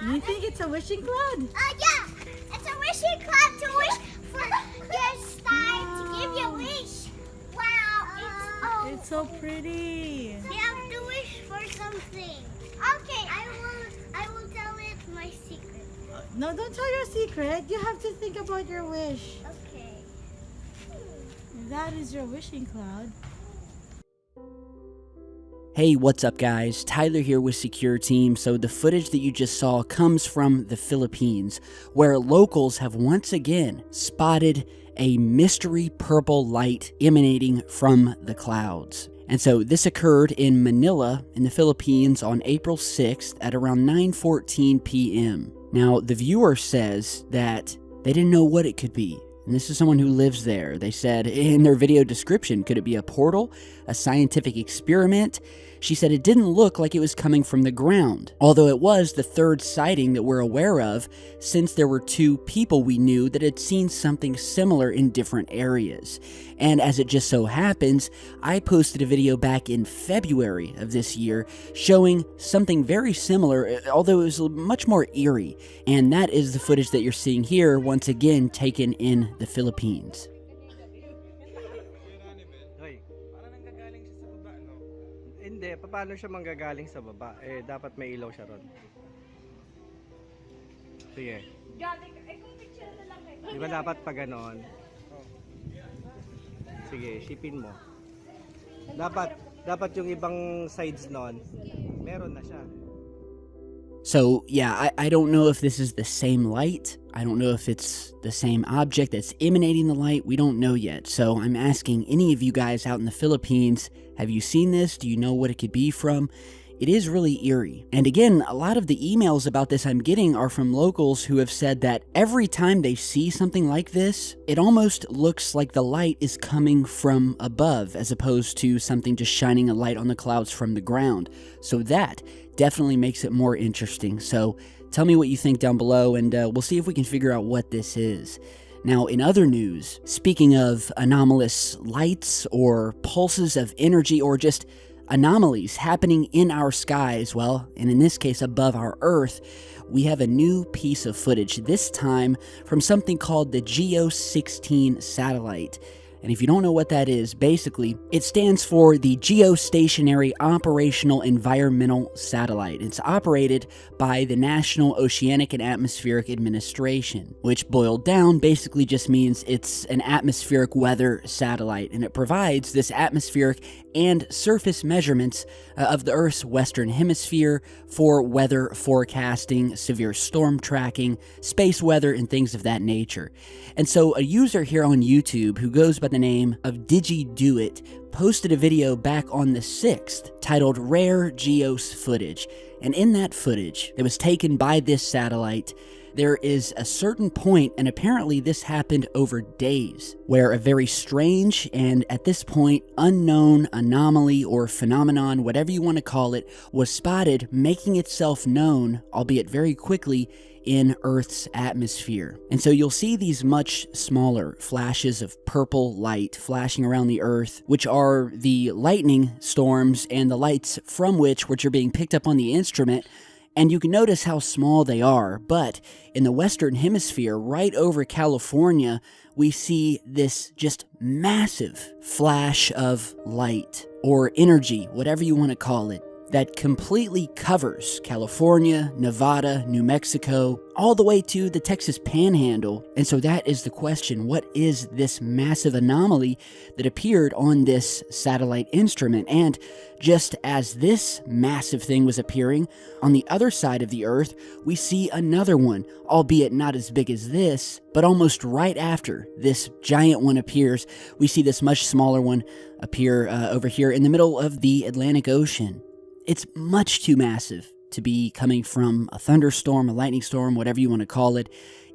You think it's a wishing cloud? Yeah. It's a wishing cloud to wish for your star to give you a wish. Wow, It's so pretty. you have to wish for something. Okay, I will tell it my secret. No, don't tell your secret. You have to think about your wish. Okay. That is your wishing cloud. Hey, what's up guys? Tyler here with Secure Team. So the footage that you just saw comes from the Philippines, where locals have once again spotted a mystery purple light emanating from the clouds. And so this occurred in Manila in the Philippines on April 6th at around 9:14 p.m. Now, the viewer says that they didn't know what it could be. And this is someone who lives there. They said in their video description, could it be a portal, a scientific experiment? She said it didn't look like it was coming from the ground, although it was the third sighting that we're aware of, since there were two people we knew that had seen something similar in different areas. And as it just so happens, I posted a video back in February of this year showing something very similar, although it was much more eerie. And that is the footage that you're seeing here, once again taken in the Philippines. Hindi, paano siya manggagaling sa baba? Eh, dapat may ilaw siya ron. Sige. Di ba dapat pa ganon? Sige, shipin mo. Dapat yung ibang sides nun, meron na siya. So, yeah, I don't know if this is the same light. I don't know if it's the same object that's emanating the light. We don't know yet. So I'm asking any of you guys out in the Philippines, have you seen this? Do you know what it could be from? It is really eerie. And again, a lot of the emails about this I'm getting are from locals who have said that every time they see something like this, it almost looks like the light is coming from above as opposed to something just shining a light on the clouds from the ground. So that definitely makes it more interesting. So tell me what you think down below, and we'll see if we can figure out what this is. Now, in other news, speaking of anomalous lights or pulses of energy or just anomalies happening in our skies, well, and in this case above our Earth, we have a new piece of footage, this time from something called the GEO-16 satellite. And if you don't know what that is, basically, it stands for the Geostationary Operational Environmental Satellite. It's operated by the National Oceanic and Atmospheric Administration, which boiled down basically just means it's an atmospheric weather satellite, and it provides this atmospheric and surface measurements of the Earth's western hemisphere for weather forecasting, severe storm tracking, space weather, and things of that nature. And so a user here on YouTube who goes by the name of DigiDoIt posted a video back on the 6th titled Rare Geos Footage. And in that footage that was taken by this satellite, there is a certain point, and apparently this happened over days, where a very strange and at this point unknown anomaly or phenomenon, whatever you want to call it, was spotted making itself known, albeit very quickly, in Earth's atmosphere. And so you'll see these much smaller flashes of purple light flashing around the Earth, which are the lightning storms and the lights from which are being picked up on the instrument. And you can notice how small they are, but in the Western Hemisphere, right over California, we see this just massive flash of light, or energy, whatever you want to call it, that completely covers California, Nevada, New Mexico, all the way to the Texas Panhandle. And so that is the question, what is this massive anomaly that appeared on this satellite instrument? And just as this massive thing was appearing, on the other side of the Earth, we see another one, albeit not as big as this, but almost right after this giant one appears, we see this much smaller one appear over here in the middle of the Atlantic Ocean. It's much too massive to be coming from a thunderstorm, a lightning storm, whatever you want to call it.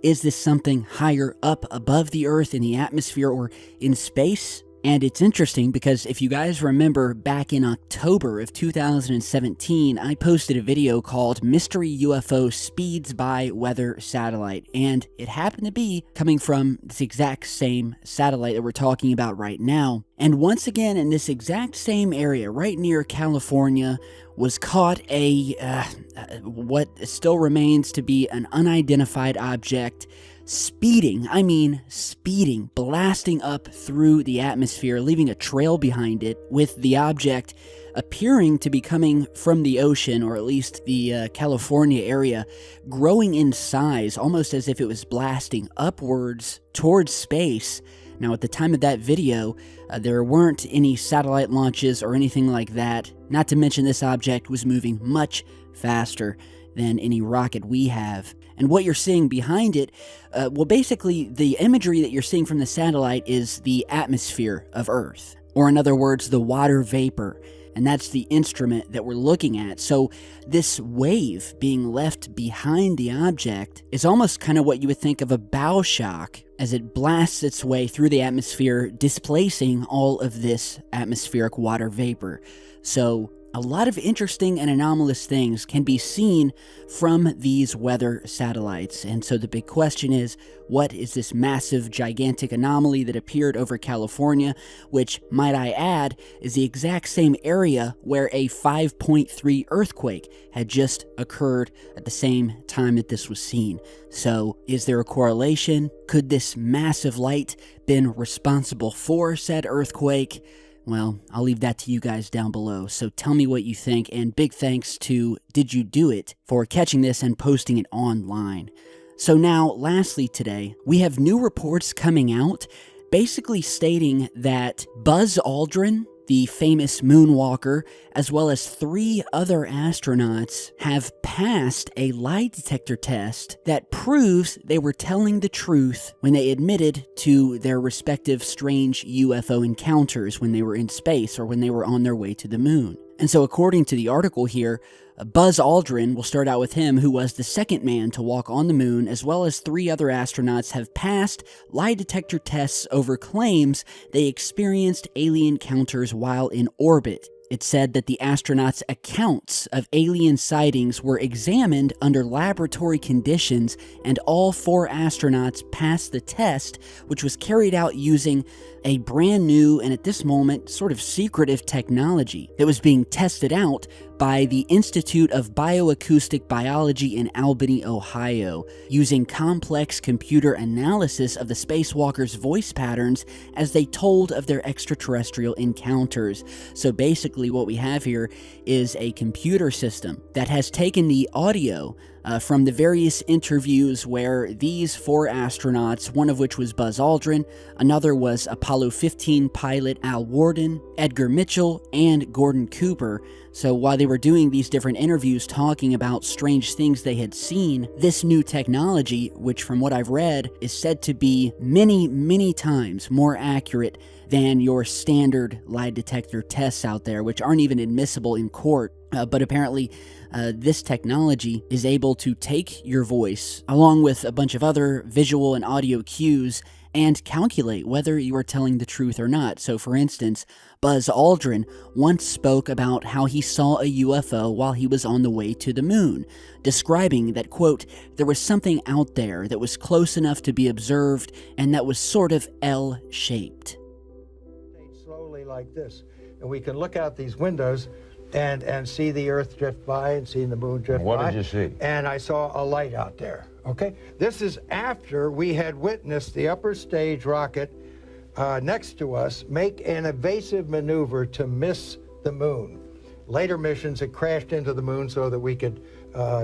Is this something higher up above the Earth in the atmosphere or in space? And it's interesting because if you guys remember back in October of 2017, I posted a video called Mystery UFO Speeds by Weather Satellite, and it happened to be coming from this exact same satellite that we're talking about right now. And once again, in this exact same area, right near California, was caught what still remains to be an unidentified object speeding, blasting up through the atmosphere, leaving a trail behind it, with the object appearing to be coming from the ocean, or at least the California area, growing in size, almost as if it was blasting upwards towards space. Now, at the time of that video, there weren't any satellite launches or anything like that, not to mention this object was moving much faster than any rocket we have. And what you're seeing behind it, basically the imagery that you're seeing from the satellite is the atmosphere of Earth, or in other words, the water vapor. And that's the instrument that we're looking at. So this wave being left behind the object is almost kind of what you would think of a bow shock as it blasts its way through the atmosphere, displacing all of this atmospheric water vapor. So a lot of interesting and anomalous things can be seen from these weather satellites. And so the big question is, what is this massive, gigantic anomaly that appeared over California, which, might I add, is the exact same area where a 5.3 earthquake had just occurred at the same time that this was seen. So, is there a correlation? Could this massive light been responsible for said earthquake? Well, I'll leave that to you guys down below, so tell me what you think, and big thanks to Did You Do It for catching this and posting it online. So now, lastly today, we have new reports coming out basically stating that Buzz Aldrin, the famous moonwalker, as well as 3 other astronauts, have passed a lie detector test that proves they were telling the truth when they admitted to their respective strange UFO encounters when they were in space or when they were on their way to the moon. And so according to the article here, Buzz Aldrin, we'll start out with him, who was the second man to walk on the moon, as well as 3 other astronauts, have passed lie detector tests over claims they experienced alien encounters while in orbit. It said that the astronauts' accounts of alien sightings were examined under laboratory conditions, and all 4 astronauts passed the test, which was carried out using a brand new and at this moment sort of secretive technology that was being tested out by the Institute of Bioacoustic Biology in Albany, Ohio, using complex computer analysis of the spacewalkers' voice patterns as they told of their extraterrestrial encounters. So basically what we have here is a computer system that has taken the audio from the various interviews where these 4 astronauts, one of which was Buzz Aldrin, another was Apollo 15 pilot Al Worden, Edgar Mitchell, and Gordon Cooper. So while they were doing these different interviews talking about strange things they had seen, this new technology, which from what I've read is said to be many, many times more accurate than your standard lie detector tests out there, which aren't even admissible in court. But apparently, this technology is able to take your voice, along with a bunch of other visual and audio cues, and calculate whether you are telling the truth or not. So, for instance, Buzz Aldrin once spoke about how he saw a UFO while he was on the way to the moon, describing that, quote, there was something out there that was close enough to be observed and that was sort of L-shaped. Slowly like this, and we can look out these windows and see the Earth drift by and see the moon drift by. What did you see? And I saw a light out there, okay? This is after we had witnessed the upper stage rocket next to us make an evasive maneuver to miss the moon. Later missions, it crashed into the moon so that we could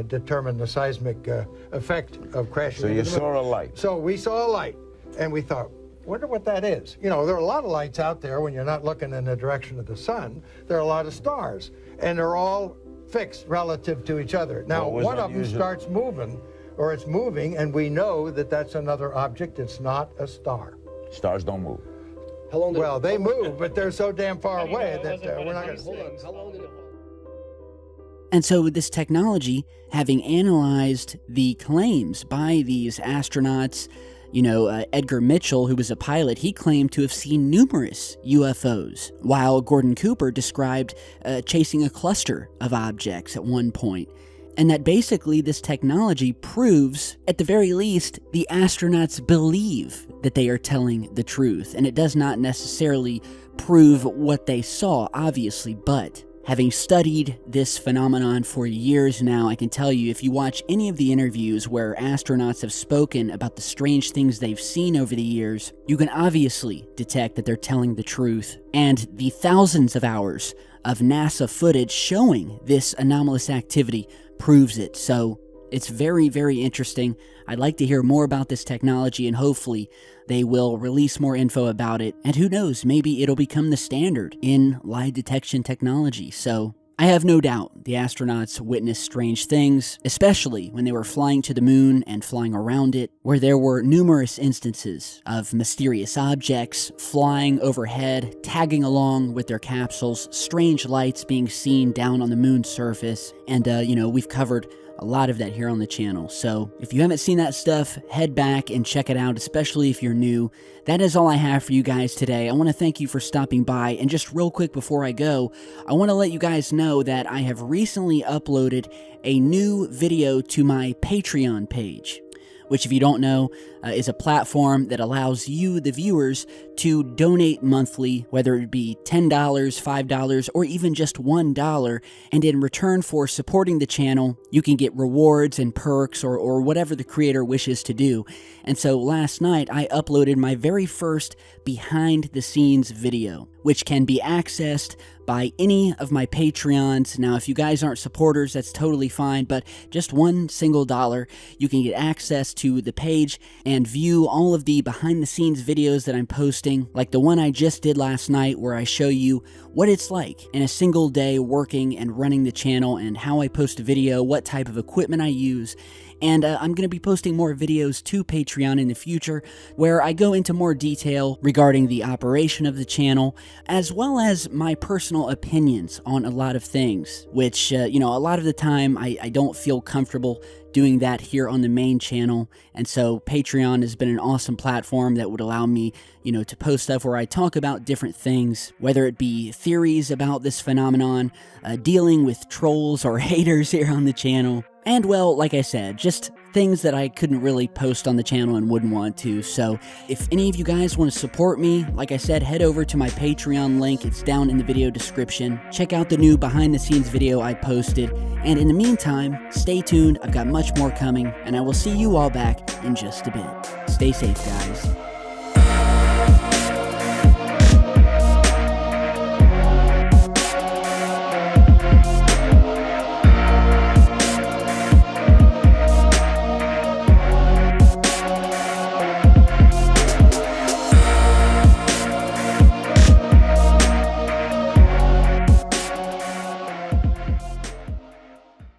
determine the seismic effect of crashing into the moon. So you saw a light? So we saw a light, and we thought, wonder what that is. You know, there are a lot of lights out there when you're not looking in the direction of the sun. There are a lot of stars, and they're all fixed relative to each other. Now, one of them starts moving, or it's moving, and we know that that's another object. It's not a star. Stars don't move. How long did they move, but they're so damn far away that we're not going to see them. How long did it? And so with this technology, having analyzed the claims by these astronauts, Edgar Mitchell, who was a pilot, he claimed to have seen numerous UFOs, while Gordon Cooper described chasing a cluster of objects at one point. And that basically this technology proves, at the very least, the astronauts believe that they are telling the truth. And it does not necessarily prove what they saw, obviously, but having studied this phenomenon for years now, I can tell you, if you watch any of the interviews where astronauts have spoken about the strange things they've seen over the years, you can obviously detect that they're telling the truth. And the thousands of hours of NASA footage showing this anomalous activity proves it. So it's very, very interesting. I'd like to hear more about this technology, and hopefully they will release more info about it. And who knows, maybe it'll become the standard in lie detection technology. So I have no doubt the astronauts witnessed strange things, especially when they were flying to the moon and flying around it, where there were numerous instances of mysterious objects flying overhead, tagging along with their capsules, strange lights being seen down on the moon's surface, and we've covered a lot of that here on the channel. So if you haven't seen that stuff, head back and check it out, especially if you're new. That is all I have for you guys today. I want to thank you for stopping by, and just real quick before I go, I want to let you guys know that I have recently uploaded a new video to my Patreon page, which, if you don't know, is a platform that allows you, the viewers, to donate monthly, whether it be $10, $5, or even just $1, and in return for supporting the channel, you can get rewards and perks or whatever the creator wishes to do. And so last night, I uploaded my very first behind-the-scenes video, which can be accessed by any of my Patreons. Now, if you guys aren't supporters, that's totally fine, but just $1 single, you can get access to the page and view all of the behind-the-scenes videos that I'm posting, like the one I just did last night where I show you what it's like in a single day working and running the channel and how I post a video, what type of equipment I use. And I'm going to be posting more videos to Patreon in the future where I go into more detail regarding the operation of the channel, as well as my personal opinions on a lot of things, which, a lot of the time I don't feel comfortable doing that here on the main channel. And so Patreon has been an awesome platform that would allow me, to post stuff where I talk about different things, whether it be theories about this phenomenon, dealing with trolls or haters here on the channel. And, well, like I said, just things that I couldn't really post on the channel and wouldn't want to. So if any of you guys want to support me, like I said, head over to my Patreon link. It's down in the video description. Check out the new behind-the-scenes video I posted. And in the meantime, stay tuned. I've got much more coming, and I will see you all back in just a bit. Stay safe, guys.